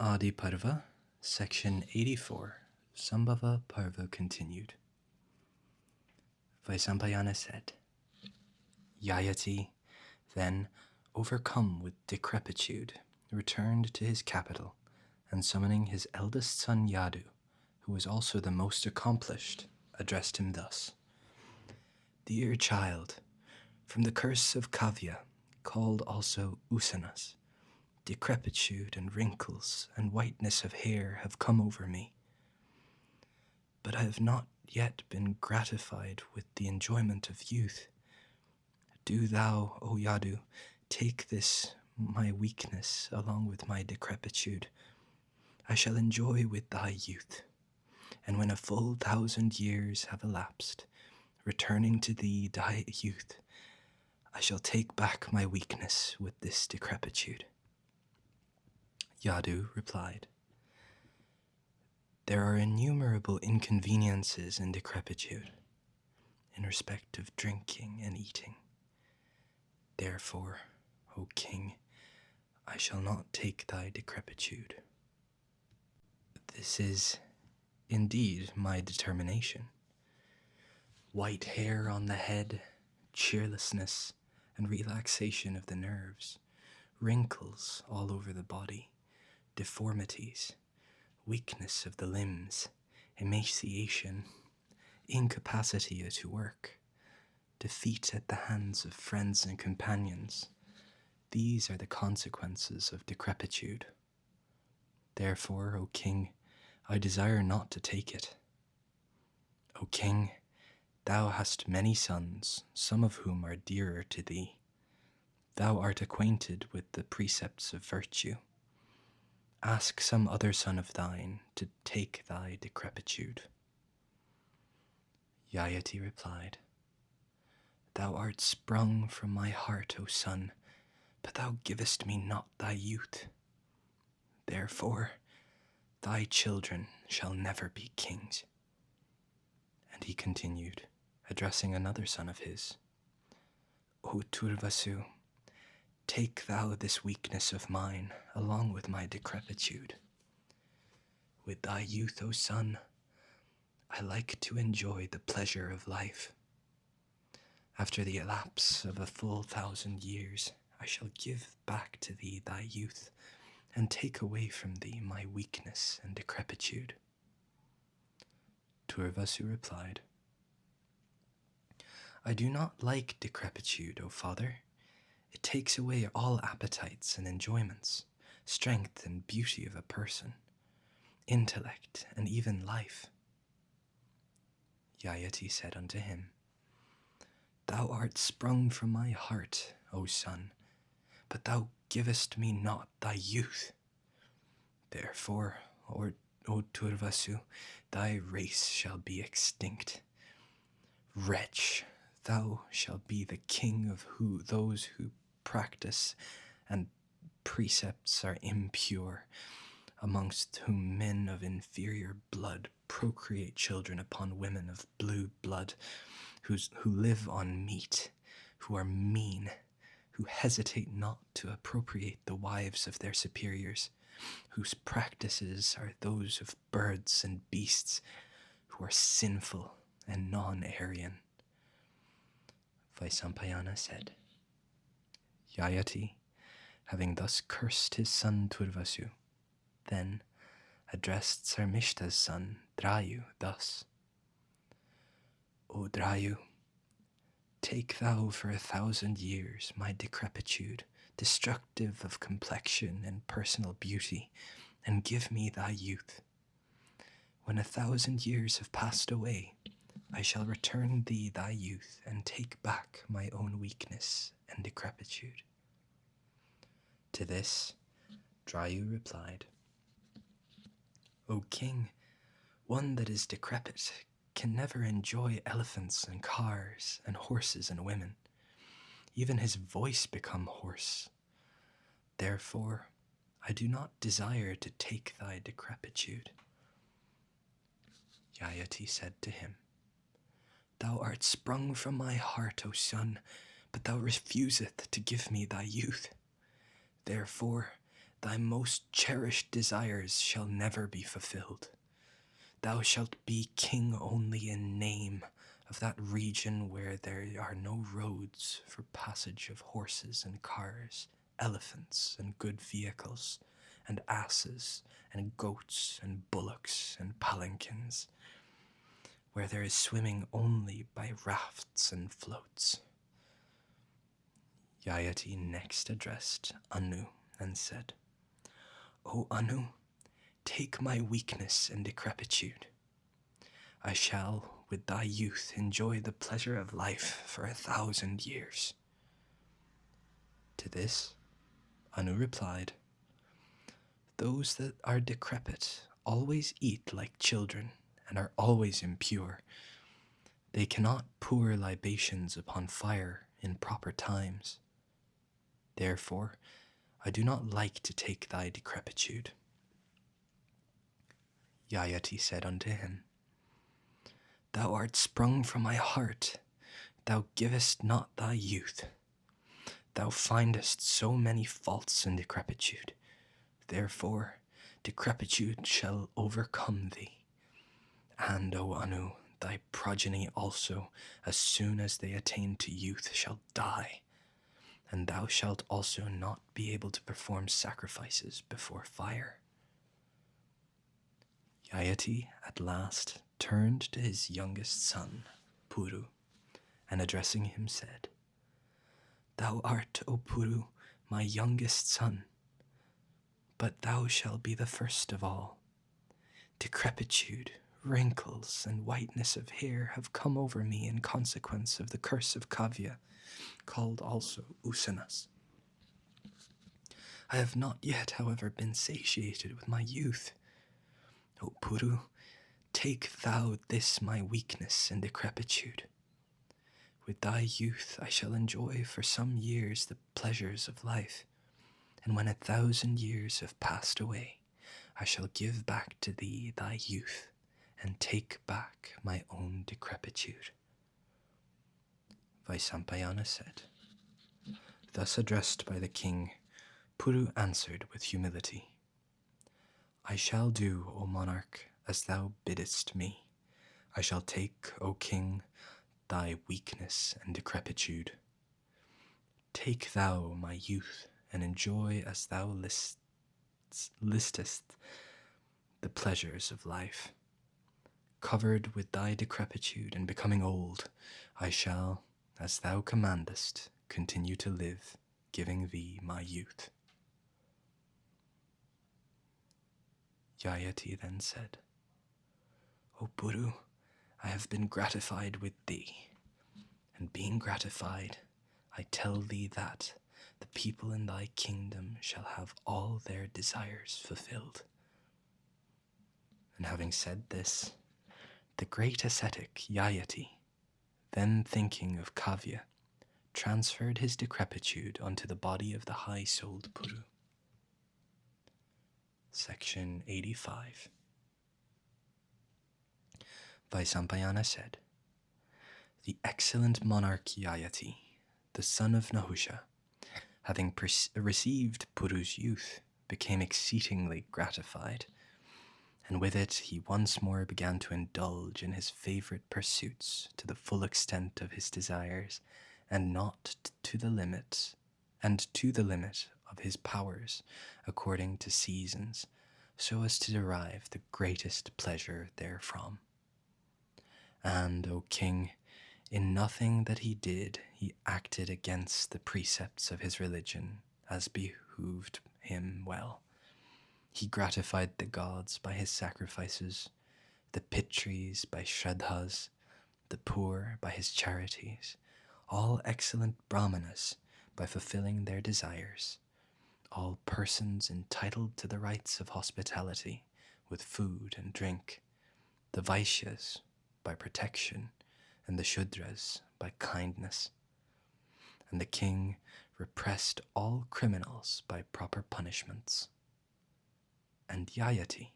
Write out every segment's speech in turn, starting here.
Adi Parva, Section 84, Sambhava Parva continued. Vaisampayana said, Yayati, then, overcome with decrepitude, returned to his capital, and summoning his eldest son Yadu, who was also the most accomplished, addressed him thus. Dear child, from the curse of Kavya, called also Usanas, decrepitude and wrinkles and whiteness of hair have come over me. But I have not yet been gratified with the enjoyment of youth. Do thou, O Yadu, take this, my weakness, along with my decrepitude. I shall enjoy with thy youth, and when a full 1,000 years have elapsed, returning to thee thy youth, I shall take back my weakness with this decrepitude. Yadu replied, There are innumerable inconveniences in decrepitude, in respect of drinking and eating. Therefore, O king, I shall not take thy decrepitude. This is indeed my determination. White hair on the head, cheerlessness and relaxation of the nerves, wrinkles all over the body, deformities, weakness of the limbs, emaciation, incapacity to work, defeat at the hands of friends and companions. These are the consequences of decrepitude. Therefore, O king, I desire not to take it. O king, thou hast many sons, some of whom are dearer to thee. Thou art acquainted with the precepts of virtue. Ask some other son of thine to take thy decrepitude. Yayati replied, Thou art sprung from my heart, O son, but thou givest me not thy youth. Therefore, thy children shall never be kings. And he continued, addressing another son of his, O Turvasu, take thou this weakness of mine, along with my decrepitude. With thy youth, O son, I like to enjoy the pleasure of life. After the elapse of a full 1,000 years, I shall give back to thee thy youth, and take away from thee my weakness and decrepitude. Turvasu replied, I do not like decrepitude, O father. It takes away all appetites and enjoyments, strength and beauty of a person, intellect and even life. Yayati said unto him, Thou art sprung from my heart, O son, but thou givest me not thy youth. Therefore, O Turvasu, thy race shall be extinct. Wretch, thou shalt be the king of those who practice and precepts are impure, amongst whom men of inferior blood procreate children upon women of blue blood, who live on meat, who are mean, who hesitate not to appropriate the wives of their superiors, whose practices are those of birds and beasts, who are sinful and non-Aryan. Vaisampayana said, Yayati, having thus cursed his son Turvasu, then addressed Sarmishta's son Druhyu thus, O Druhyu, take thou for 1,000 years my decrepitude, destructive of complexion and personal beauty, and give me thy youth. When 1,000 years have passed away, I shall return thee thy youth and take back my own weakness and decrepitude. To this, Druhyu replied, O king, one that is decrepit can never enjoy elephants and cars and horses and women. Even his voice become hoarse. Therefore, I do not desire to take thy decrepitude. Yayati said to him, Thou art sprung from my heart, O son, but thou refuseth to give me thy youth. Therefore, thy most cherished desires shall never be fulfilled. Thou shalt be king only in name of that region where there are no roads for passage of horses and cars, elephants and good vehicles, and asses and goats and bullocks and palanquins, where there is swimming only by rafts and floats. Yayati next addressed Anu and said, O Anu, take my weakness and decrepitude. I shall, with thy youth, enjoy the pleasure of life for 1,000 years. To this, Anu replied, Those that are decrepit always eat like children and are always impure. They cannot pour libations upon fire in proper times. Therefore, I do not like to take thy decrepitude. Yayati said unto him, Thou art sprung from my heart, thou givest not thy youth. Thou findest so many faults in decrepitude, therefore decrepitude shall overcome thee. And, O Anu, thy progeny also, as soon as they attain to youth, shall die, and thou shalt also not be able to perform sacrifices before fire. Yayati at last turned to his youngest son, Puru, and addressing him said, Thou art, O Puru, my youngest son, but thou shalt be the first of all. Decrepitude, wrinkles, and whiteness of hair have come over me in consequence of the curse of Kavya, called also Usanas. I have not yet, however, been satiated with my youth. O Puru, take thou this my weakness and decrepitude. With thy youth I shall enjoy for some years the pleasures of life, and when 1,000 years have passed away, I shall give back to thee thy youth, and take back my own decrepitude. Vaisampayana said. Thus addressed by the king, Puru answered with humility, I shall do, O monarch, as thou biddest me. I shall take, O king, thy weakness and decrepitude. Take thou my youth, and enjoy as thou listest the pleasures of life. Covered with thy decrepitude and becoming old, I shall, as thou commandest, continue to live, giving thee my youth. Yayati then said, O Puru, I have been gratified with thee, and being gratified, I tell thee that the people in thy kingdom shall have all their desires fulfilled. And having said this, the great ascetic Yayati, then thinking of Kavya, transferred his decrepitude onto the body of the high-souled Puru. Section 85. Vaisampayana said, The excellent monarch Yayati, the son of Nahusha, having received Puru's youth, became exceedingly gratified, and with it he once more began to indulge in his favorite pursuits to the full extent of his desires, and not to the limit, of his powers, according to seasons, so as to derive the greatest pleasure therefrom. And, O king, in nothing that he did, he acted against the precepts of his religion, as behooved him well. He gratified the gods by his sacrifices, the Pitris by Shraddhas, the poor by his charities, all excellent Brahmanas by fulfilling their desires, all persons entitled to the rights of hospitality with food and drink, the Vaishyas by protection, and the Shudras by kindness. And the king repressed all criminals by proper punishments. And Yayati,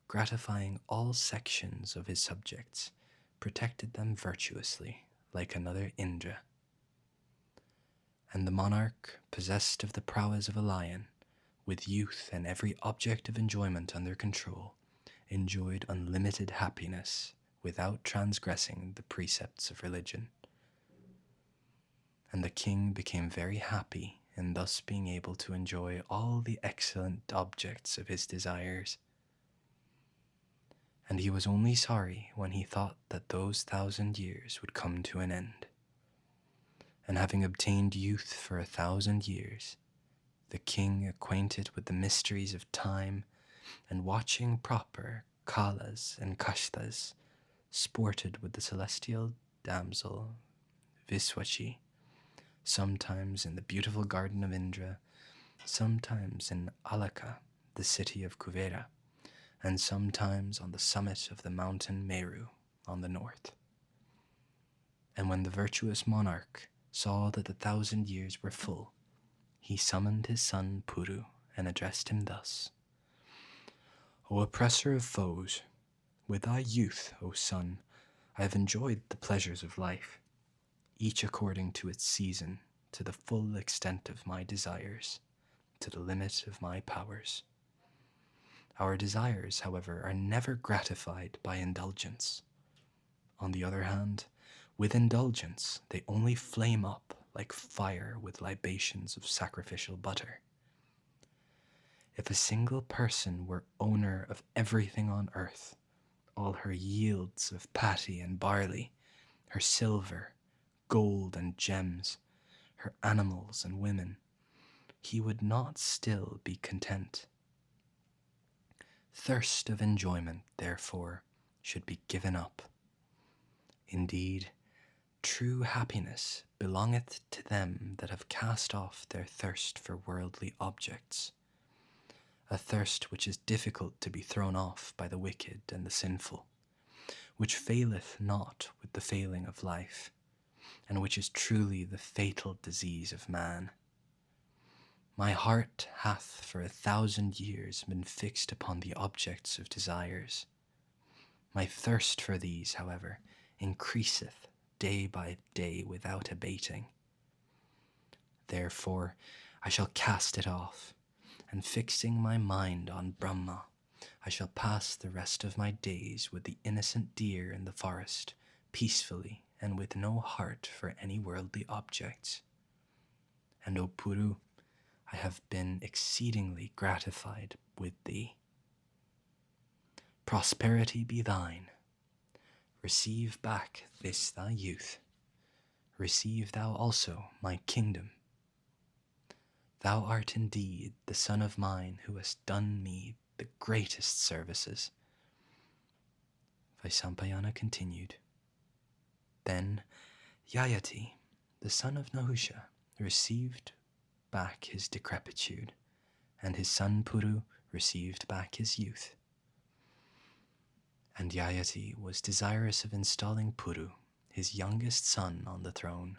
gratifying all sections of his subjects, protected them virtuously, like another Indra. And the monarch, possessed of the prowess of a lion, with youth and every object of enjoyment under control, enjoyed unlimited happiness without transgressing the precepts of religion. And the king became very happy in thus being able to enjoy all the excellent objects of his desires. And he was only sorry when he thought that those 1,000 years would come to an end. And having obtained youth for 1,000 years, the king, acquainted with the mysteries of time and watching proper Kalas and Kashtas, sported with the celestial damsel Viswachi, sometimes in the beautiful garden of Indra, sometimes in Alaka, the city of Kuvera, and sometimes on the summit of the mountain Meru on the north. And when the virtuous monarch saw that the 1,000 years were full, he summoned his son Puru and addressed him thus: O oppressor of foes, with thy youth, O son, I have enjoyed the pleasures of life, each according to its season, to the full extent of my desires, to the limit of my powers. Our desires, however, are never gratified by indulgence. On the other hand, with indulgence, they only flame up like fire with libations of sacrificial butter. If a single person were owner of everything on earth, all her yields of paddy and barley, her silver, gold and gems, her animals and women, he would not still be content. Thirst of enjoyment, therefore, should be given up. Indeed, true happiness belongeth to them that have cast off their thirst for worldly objects, a thirst which is difficult to be thrown off by the wicked and the sinful, which faileth not with the failing of life, and which is truly the fatal disease of man. My heart hath for 1,000 years been fixed upon the objects of desires. My thirst for these, however, increaseth day by day without abating. Therefore I shall cast it off, and fixing my mind on Brahma, I shall pass the rest of my days with the innocent deer in the forest, peacefully and with no heart for any worldly objects. And O Puru, I have been exceedingly gratified with thee. Prosperity be thine. Receive back this thy youth. Receive thou also my kingdom. Thou art indeed the son of mine who hast done me the greatest services. Vaisampayana continued. Then Yayati, the son of Nahusha, received back his decrepitude, and his son Puru received back his youth. And Yayati was desirous of installing Puru, his youngest son, on the throne.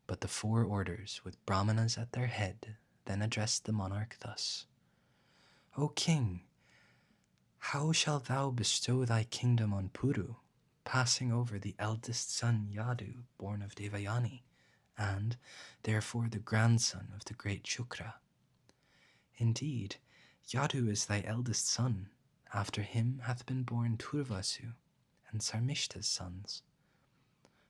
But the 4 orders, with brahmanas at their head, then addressed the monarch thus: O king, how shalt thou bestow thy kingdom on Puru, passing over the eldest son Yadu, born of Devayani, and therefore the grandson of the great Shukra? Indeed, Yadu is thy eldest son. After him hath been born Turvasu and Sarmishta's sons.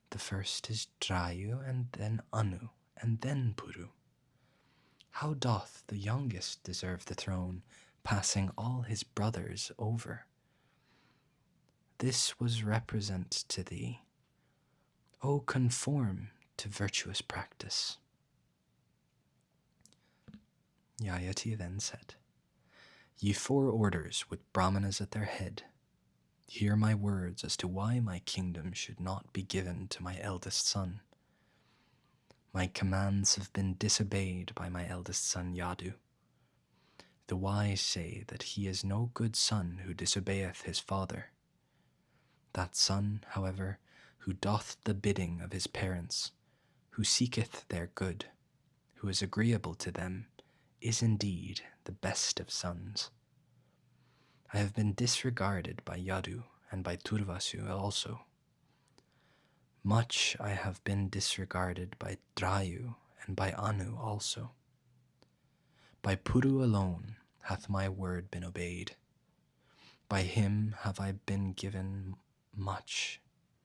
The first is Druhyu, and then Anu, and then Puru. How doth the youngest deserve the throne, passing all his brothers over? This was represent to thee. O conform to virtuous practice. Yayati then said, Ye 4 orders with brahmanas at their head, hear my words as to why my kingdom should not be given to my eldest son. My commands have been disobeyed by my eldest son Yadu. The wise say that he is no good son who disobeyeth his father. That son, however, who doth the bidding of his parents, who seeketh their good, who is agreeable to them, is indeed the best of sons. I have been disregarded by Yadu and by Turvasu also. Much I have been disregarded by Druhyu and by Anu also. By Puru alone hath my word been obeyed. By him have I been given much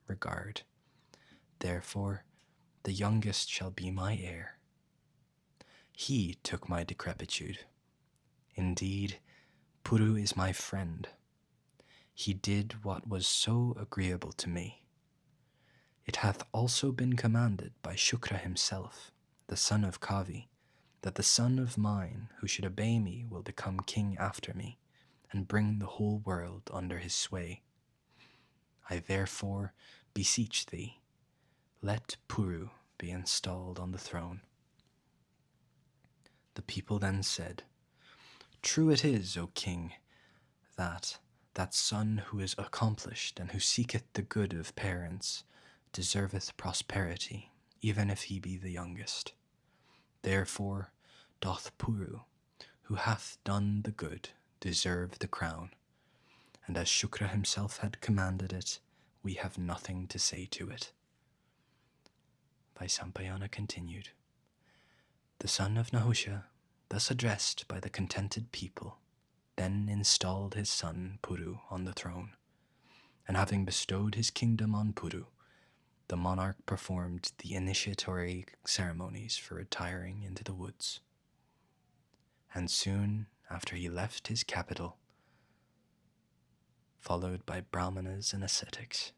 regard. Therefore the youngest shall be my heir. He took my decrepitude. Indeed, Puru is my friend. He did what was so agreeable to me. It hath also been commanded by Shukra himself, the son of Kavi, that the son of mine who should obey me will become king after me, and bring the whole world under his sway. I therefore beseech thee, let Puru be installed on the throne. The people then said, True it is, O king, that son who is accomplished and who seeketh the good of parents deserveth prosperity, even if he be the youngest. Therefore doth Puru, who hath done the good, deserve the crown, and as Shukra himself had commanded it, we have nothing to say to it. Vaisampayana continued. The son of Nahusha, thus addressed by the contented people, then installed his son Puru on the throne, and having bestowed his kingdom on Puru, the monarch performed the initiatory ceremonies for retiring into the woods. And soon after he left his capital, followed by brahmanas and ascetics.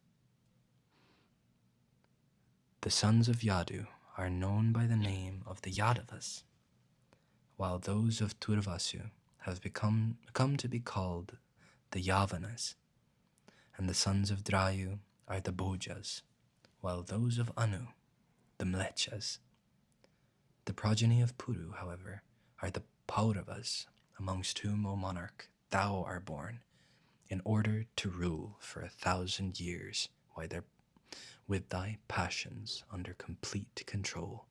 The sons of Yadu are known by the name of the Yadavas, while those of Turvasu have come to be called the Yavanas, and the sons of Druhyu are the Bhojas, while those of Anu, the Mlechas. The progeny of Puru, however, are the Pauravas, amongst whom, O monarch, thou art born, in order to rule for 1,000 years with thy passions under complete control.